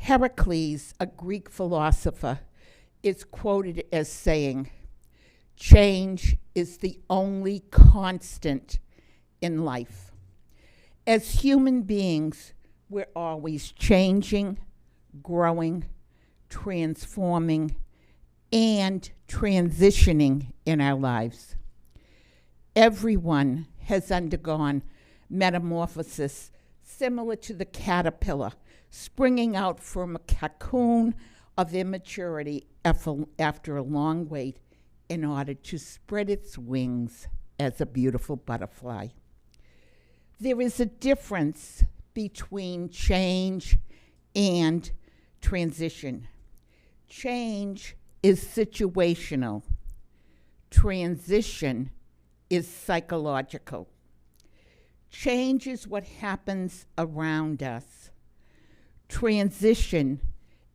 Heracles, a Greek philosopher, is quoted as saying, "Change is the only constant in life." As human beings, we're always changing, growing, transforming, and transitioning in our lives. Everyone has undergone metamorphosis similar to the caterpillar springing out from a cocoon of immaturity after a long wait in order to spread its wings as a beautiful butterfly. There is a difference between change and transition. Change is situational. Transition is psychological. Change is what happens around us. Transition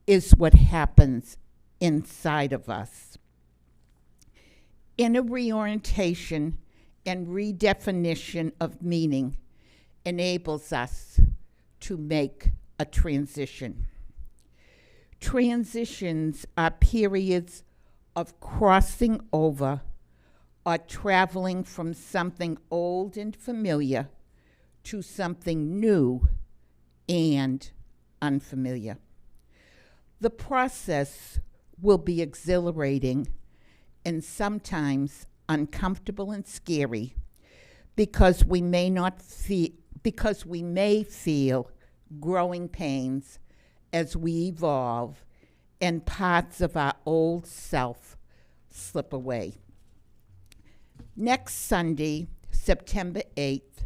is what happens inside of us. Inner reorientation and redefinition of meaning enables us to make a transition. Transitions are periods of crossing over or traveling from something old and familiar to something new and unfamiliar. The process will be exhilarating and sometimes uncomfortable and scary because we may feel growing pains as we evolve and parts of our old self slip away. Next Sunday, September 8th,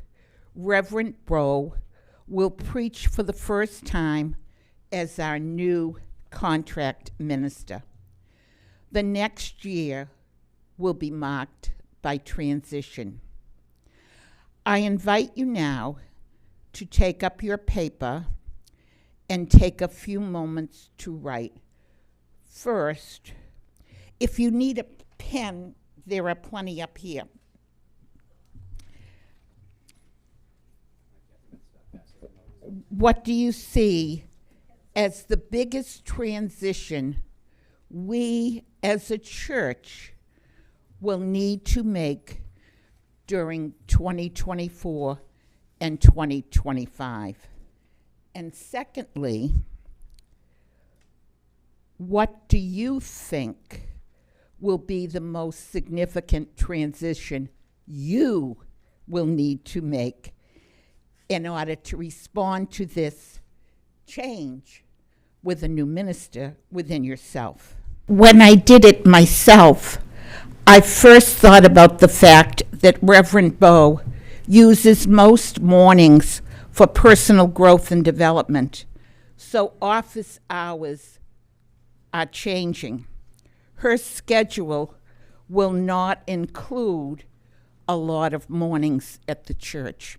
Reverend Beau will preach for the first time as our new contract minister. The next year will be marked by transition. I invite you now to take up your paper and take a few moments to write. First, if you need a pen, there are plenty up here. What do you see as the biggest transition we as a church will need to make during 2024 and 2025? And secondly, what do you think will be the most significant transition you will need to make in order to respond to this change with a new minister within yourself? When I did it myself, I first thought about the fact that Reverend Beau uses most mornings for personal growth and development, so office hours are changing. Her schedule will not include a lot of mornings at the church.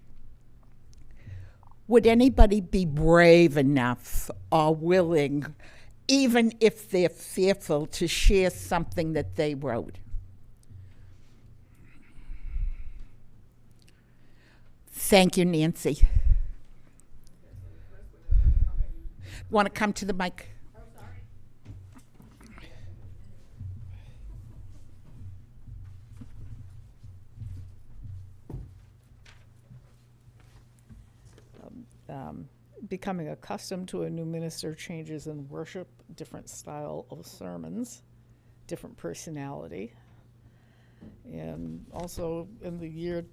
Would anybody be brave enough or willing, even if they're fearful, to share something that they wrote? Thank you, Nancy. Want to come to the mic? Oh, sorry. Becoming accustomed to a new minister, changes in worship, different style of sermons, different personality. And also in the year,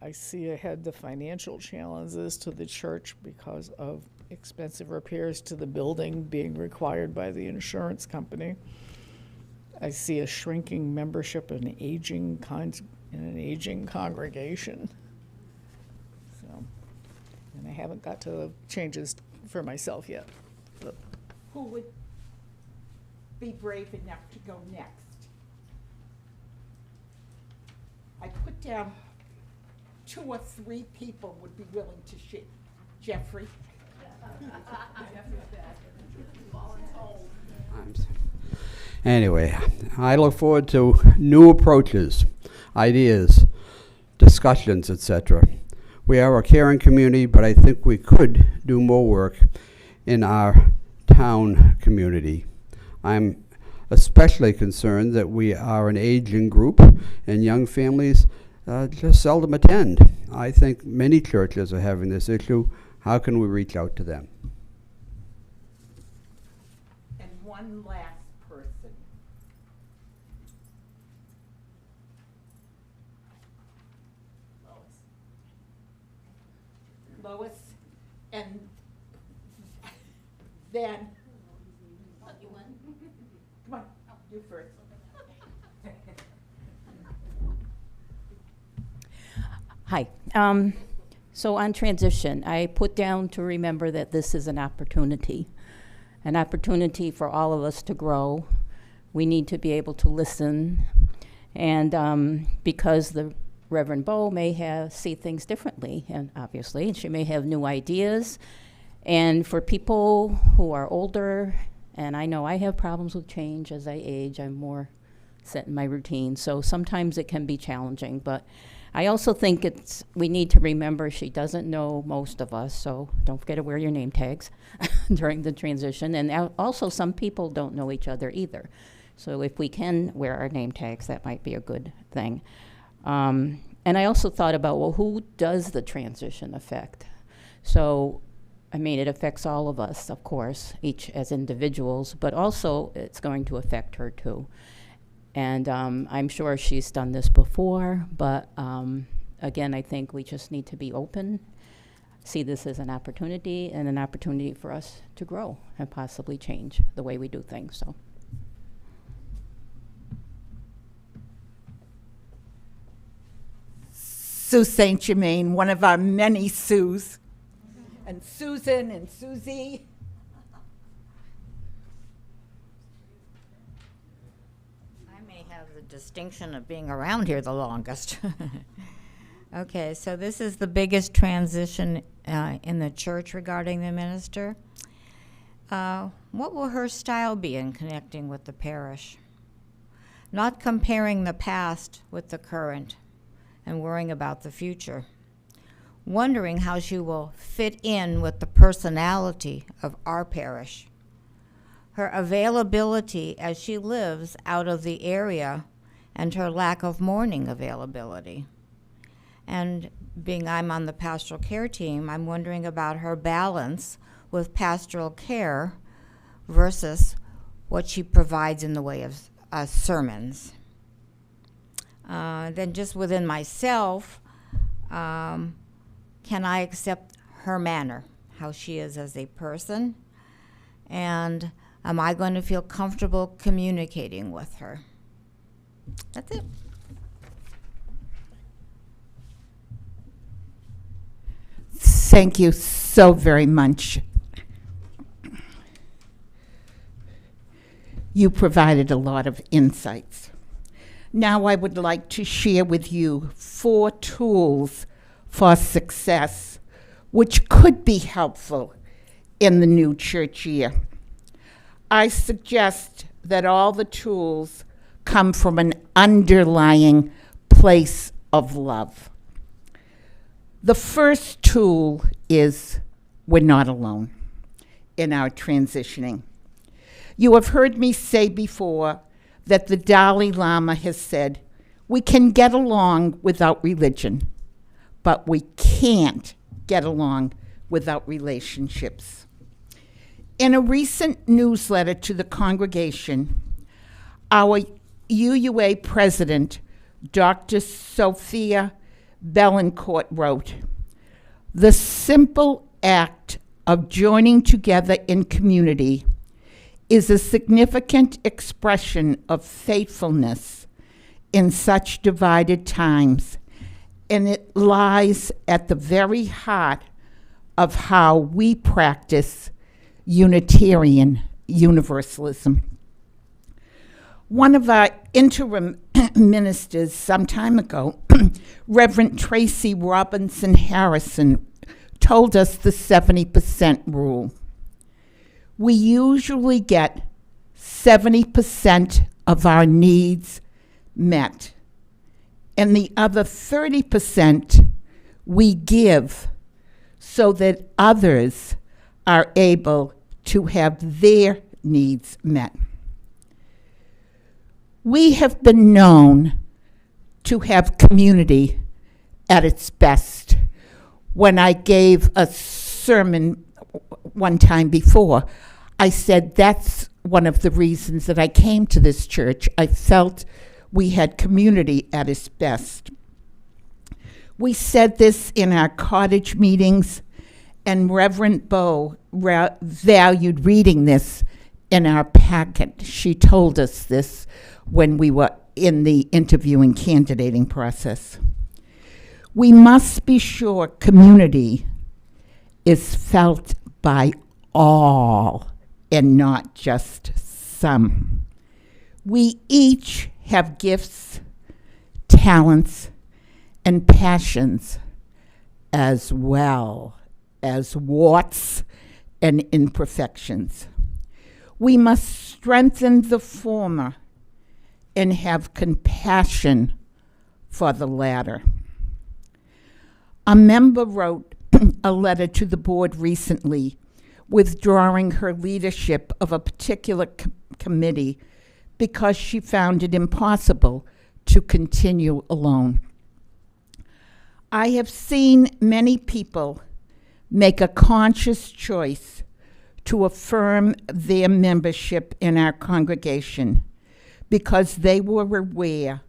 I see ahead the financial challenges to the church because of expensive repairs to the building being required by the insurance company. I see a shrinking membership in an aging congregation. So, and I haven't got to the changes for myself yet. But Who would be brave enough to go next? I put down 2 or 3 people would be willing to share. Jeffrey? Anyway, I look forward to new approaches, ideas, discussions, etc. We are a caring community, but I think we could do more work in our town community. I'm especially concerned that we are an aging group and young families just seldom attend. I think many churches are having this issue. How can we reach out to them? And one last person. Lois, and then, come on, you first. Hi. So on transition, I put down to remember that this is an opportunity for all of us to grow. We need to be able to listen, and because the Reverend Beau may see things differently, and obviously she may have new ideas. And for people who are older, and I know I have problems with change as I age, I'm more set in my routine, so sometimes it can be challenging, but I also think we need to remember she doesn't know most of us, so don't forget to wear your name tags during the transition. And also some people don't know each other either. So if we can wear our name tags, that might be a good thing. And I also thought about, well, who does the transition affect? So, I mean, it affects all of us, of course, each as individuals, but also it's going to affect her too. And I'm sure she's done this before, but again, I think we just need to be open, see this as an opportunity and an opportunity for us to grow and possibly change the way we do things. So, Sue St. Germain, one of our many Sues, and Susan and Susie. The distinction of being around here the longest. Okay, so this is the biggest transition in the church regarding the minister. What will her style be in connecting with the parish? Not comparing the past with the current and worrying about the future. Wondering how she will fit in with the personality of our parish. Her availability as she lives out of the area and her lack of morning availability. And being I'm on the pastoral care team, I'm wondering about her balance with pastoral care versus what she provides in the way of sermons. Then just within myself, can I accept her manner, how she is as a person? And am I going to feel comfortable communicating with her? That's it. Thank you so very much. You provided a lot of insights. Now I would like to share with you 4 tools for success which could be helpful in the new church year. I suggest that all the tools come from an underlying place of love. The first tool is we're not alone in our transitioning. You have heard me say before that the Dalai Lama has said, we can get along without religion, but we can't get along without relationships. In a recent newsletter to the congregation, our UUA president, Dr. Sophia Bellancourt, wrote, "The simple act of joining together in community is a significant expression of faithfulness in such divided times, and it lies at the very heart of how we practice Unitarian Universalism." One of our interim ministers some time ago, Reverend Tracy Robinson Harrison, told us the 70% rule. We usually get 70% of our needs met, and the other 30% we give so that others are able to have their needs met. We have been known to have community at its best. When I gave a sermon one time before, I said that's one of the reasons that I came to this church. I felt we had community at its best. We said this in our cottage meetings, and Reverend Beau valued reading this in our packet. She told us this when we were in the interviewing candidating process. We must be sure community is felt by all and not just some. We each have gifts, talents, and passions, as well as warts and imperfections. We must strengthen the former and have compassion for the latter. A member wrote a letter to the board recently withdrawing her leadership of a particular committee because she found it impossible to continue alone. I have seen many people make a conscious choice to affirm their membership in our congregation because they were aware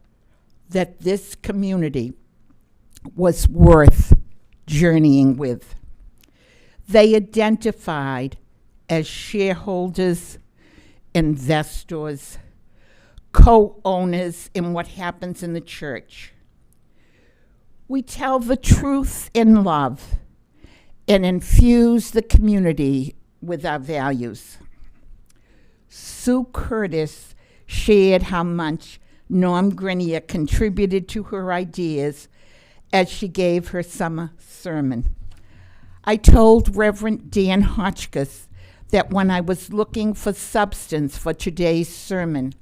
that this community was worth journeying with. They identified as shareholders, investors, co-owners in what happens in the church. We tell the truth in love and infuse the community with our values. Sue Curtis shared how much Norm Grenier contributed to her ideas as she gave her summer sermon. I told Reverend Dan Hotchkiss that when I was looking for substance for today's sermon,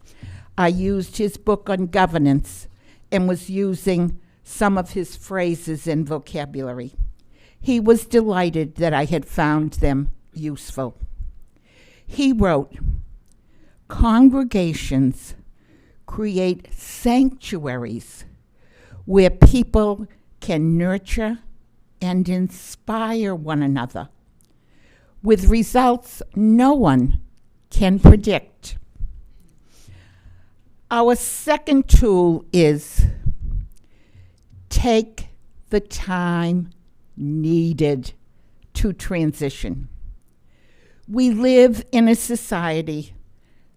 I used his book on governance and was using some of his phrases and vocabulary. He was delighted that I had found them useful. He wrote, "Congregations create sanctuaries where people can nurture and inspire one another with results no one can predict." Our second tool is take the time needed to transition. We live in a society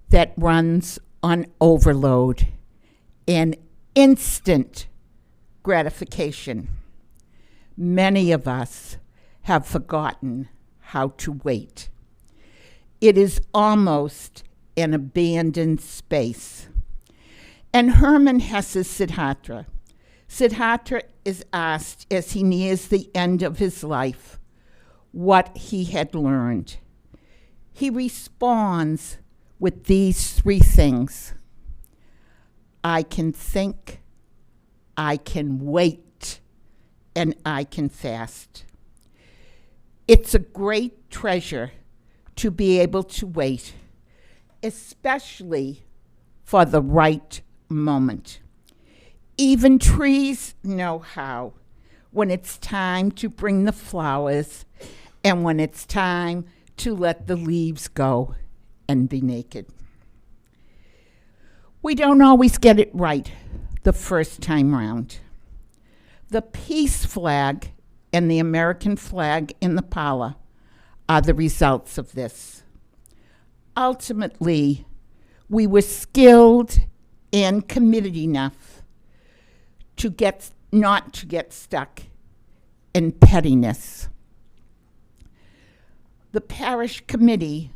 that runs on overload and instant gratification. Many of us have forgotten how to wait. It is almost an abandoned space. And Hermann Hesse's Siddhartha is asked as he nears the end of his life what he had learned. He responds with these three things: I can think, I can wait, and I can fast. It's a great treasure to be able to wait, especially for the right moment. Even trees know how, when it's time to bring the flowers and when it's time to let the leaves go and be naked. We don't always get it right the first time round. The peace flag and the American flag in the parlor are the results of this. Ultimately, we were skilled and committed enough not to get stuck in pettiness. The parish committee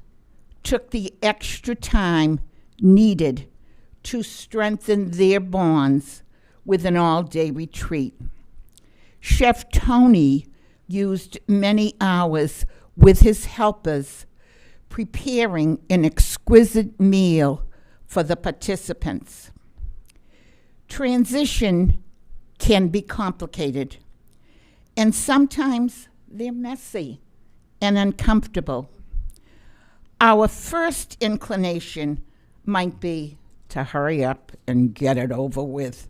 took the extra time needed to strengthen their bonds with an all-day retreat. Chef Tony used many hours with his helpers preparing an exquisite meal for the participants. Transition can be complicated, and sometimes they're messy and uncomfortable. Our first inclination might be to hurry up and get it over with,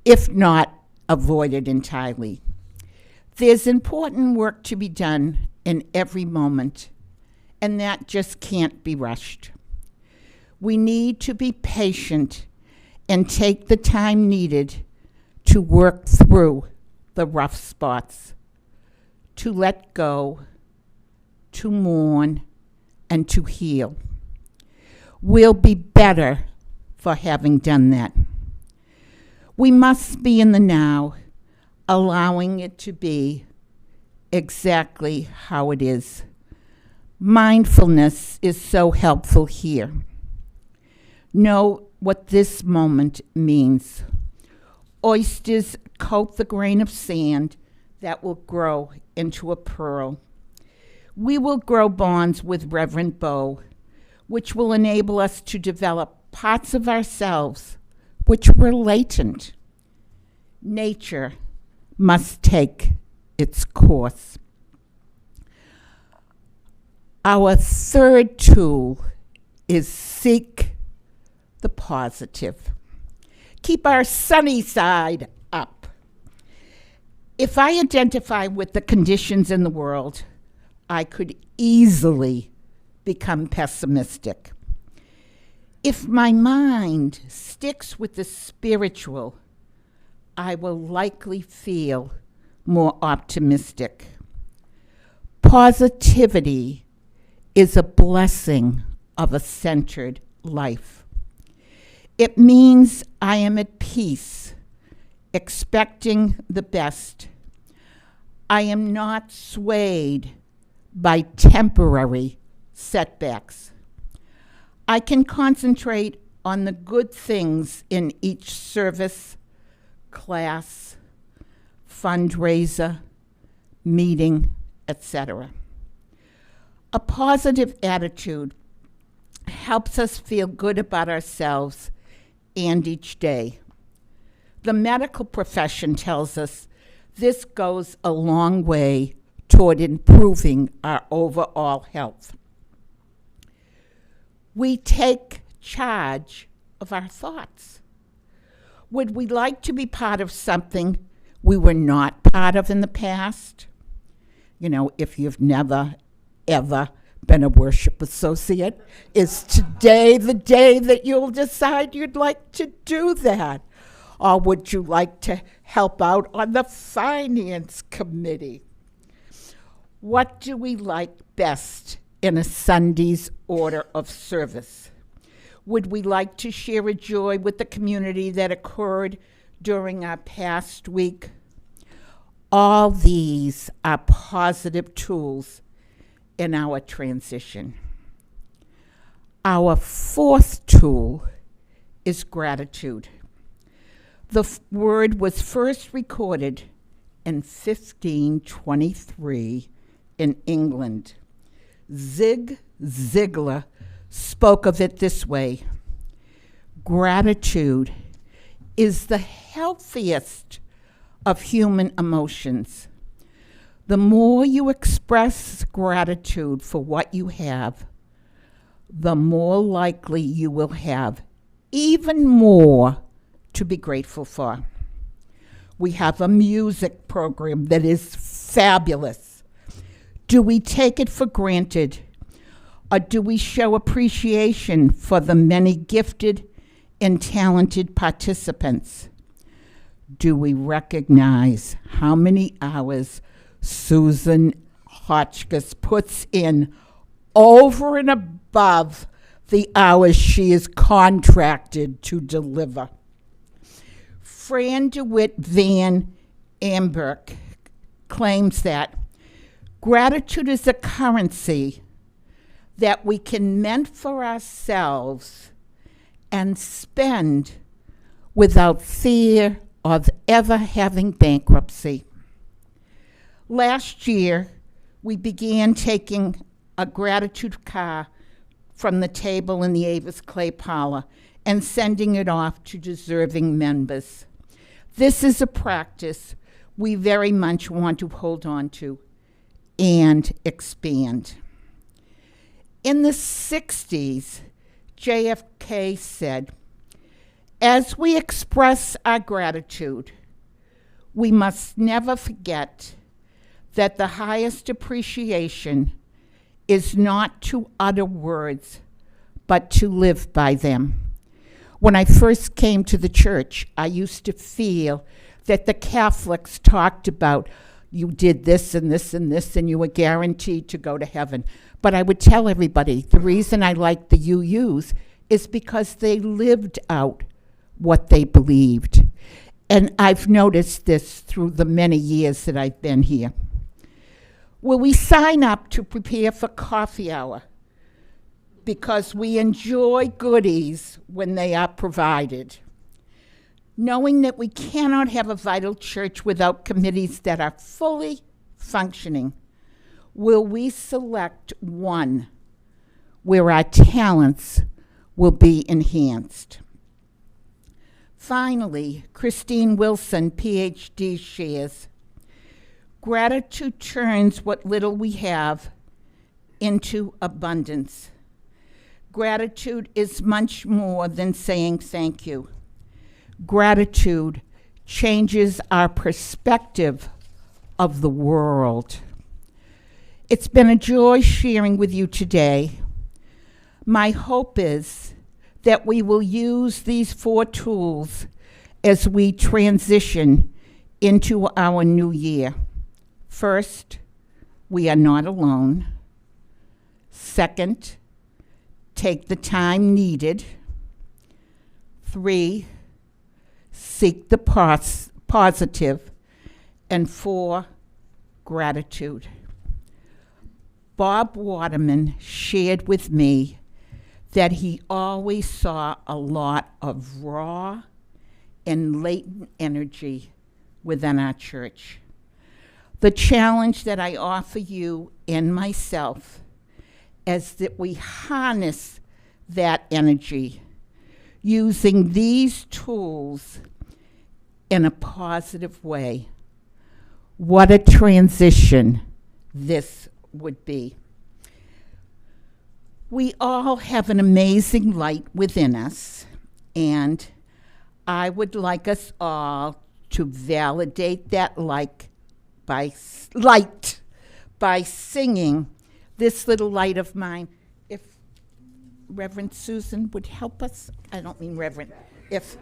if not avoid it entirely. There's important work to be done in every moment, and that just can't be rushed. We need to be patient and take the time needed to work through the rough spots, to let go, to mourn, and to heal. We'll be better for having done that. We must be in the now, allowing it to be exactly how it is. Mindfulness is so helpful here. Know what this moment means. Oysters coat the grain of sand that will grow into a pearl. We will grow bonds with Reverend Beau, which will enable us to develop parts of ourselves which were latent. Nature must take its course. Our third tool is seek the positive. Keep our sunny side up. If I identify with the conditions in the world, I could easily become pessimistic. If my mind sticks with the spiritual, I will likely feel more optimistic. Positivity is a blessing of a centered life. It means I am at peace, expecting the best. I am not swayed by temporary setbacks. I can concentrate on the good things in each service, class, fundraiser, meeting, etc. A positive attitude helps us feel good about ourselves and each day. The medical profession tells us this goes a long way toward improving our overall health. We take charge of our thoughts. Would we like to be part of something we were not part of in the past? You know, if you've never, ever been a worship associate, is today the day that you'll decide you'd like to do that? Or would you like to help out on the finance committee? What do we like best in a Sunday's order of service? Would we like to share a joy with the community that occurred during our past week? All these are positive tools in our transition. Our fourth tool is gratitude. The word was first recorded in 1523 in England. Zig Ziglar spoke of it this way: gratitude is the healthiest of human emotions. The more you express gratitude for what you have, the more likely you will have even more to be grateful for. We have a music program that is fabulous. Do we take it for granted, or do we show appreciation for the many gifted and talented participants? Do we recognize how many hours Susan Hotchkiss puts in over and above the hours she is contracted to deliver? Fran DeWitt Van Amberg claims that gratitude is a currency that we can mint for ourselves and spend without fear of ever having bankruptcy. Last year, we began taking a gratitude card from the table in the Avis Clay Parlor and sending it off to deserving members. This is a practice we very much want to hold on to and expand. In the 60s, JFK said, "As we express our gratitude, we must never forget that the highest appreciation is not to utter words, but to live by them." When I first came to the church, I used to feel that the Catholics talked about, you did this and this and this, and you were guaranteed to go to heaven. But I would tell everybody, the reason I liked the UUs is because they lived out what they believed. And I've noticed this through the many years that I've been here. Will we sign up to prepare for coffee hour? Because we enjoy goodies when they are provided. Knowing that we cannot have a vital church without committees that are fully functioning, will we select one where our talents will be enhanced? Finally, Christine Wilson, PhD, shares, "Gratitude turns what little we have into abundance. Gratitude is much more than saying thank you. Gratitude changes our perspective of the world." It's been a joy sharing with you today. My hope is that we will use these 4 tools as we transition into our new year. First, we are not alone. Second, take the time needed. 3, seek the positive. And 4, gratitude. Bob Waterman shared with me that he always saw a lot of raw and latent energy within our church. The challenge that I offer you and myself is that we harness that energy using these tools in a positive way. What a transition this would be. We all have an amazing light within us, and I would like us all to validate that light by singing "This Little Light of Mine." If Reverend Susan would help us. I don't mean Reverend. If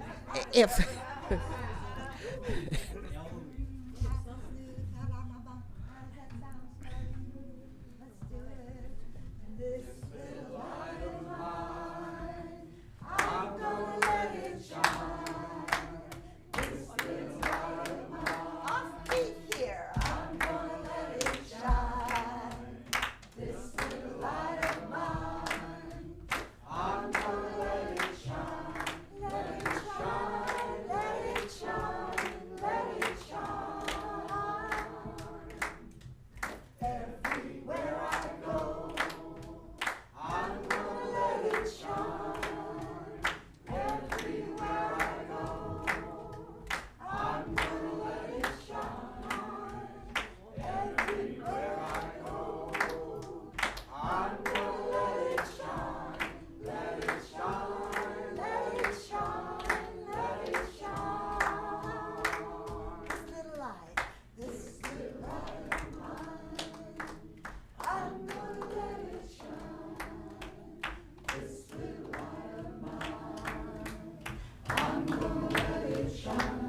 I'm gonna let it shine.